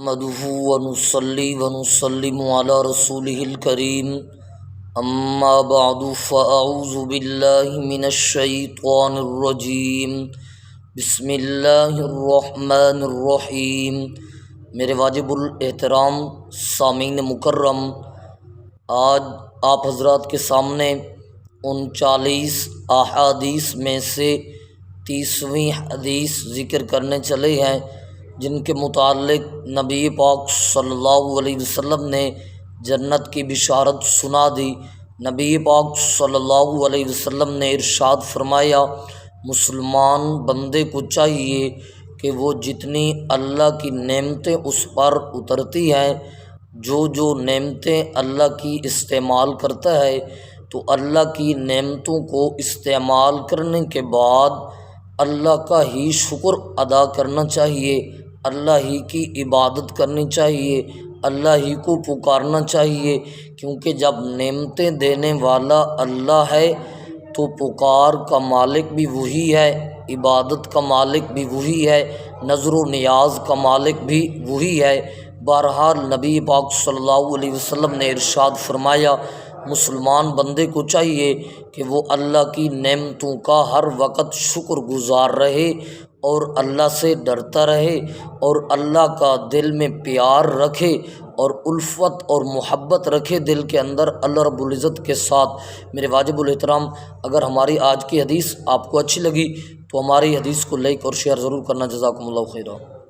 نحمده ونصلي ونسلم على رسوله الكريم اما بعد فاعوذ بالله من الشیطان الرجیم بسم اللہ الرحمن الرحیم۔ میرے واجب الاحترام سامعین مکرم، آج آپ حضرات کے سامنے 39 احادیث میں سے 30ویں حدیث ذکر کرنے چلے ہیں، جن کے متعلق نبی پاک صلی اللہ علیہ وسلم نے جنت کی بشارت سنا دی۔ نبی پاک صلی اللہ علیہ وسلم نے ارشاد فرمایا، مسلمان بندے کو چاہیے کہ وہ جتنی اللہ کی نعمتیں اس پر اترتی ہیں، جو نعمتیں اللہ کی استعمال کرتا ہے، تو اللہ کی نعمتوں کو استعمال کرنے کے بعد اللہ کا ہی شکر ادا کرنا چاہیے، اللہ ہی کی عبادت کرنی چاہیے، اللہ ہی کو پکارنا چاہیے، کیونکہ جب نعمتیں دینے والا اللہ ہے تو پکار کا مالک بھی وہی ہے، عبادت کا مالک بھی وہی ہے، نظر و نیاز کا مالک بھی وہی ہے۔ بہرحال نبی پاک صلی اللہ علیہ وسلم نے ارشاد فرمایا، مسلمان بندے کو چاہیے کہ وہ اللہ کی نعمتوں کا ہر وقت شکر گزار رہے اور اللہ سے ڈرتا رہے اور اللہ کا دل میں پیار رکھے اور الفت اور محبت رکھے دل کے اندر اللہ رب العزت کے ساتھ۔ میرے واجب الاحترام، اگر ہماری آج کی حدیث آپ کو اچھی لگی تو ہماری حدیث کو لائک اور شیئر ضرور کرنا۔ جزاکم اللہ خیرہ۔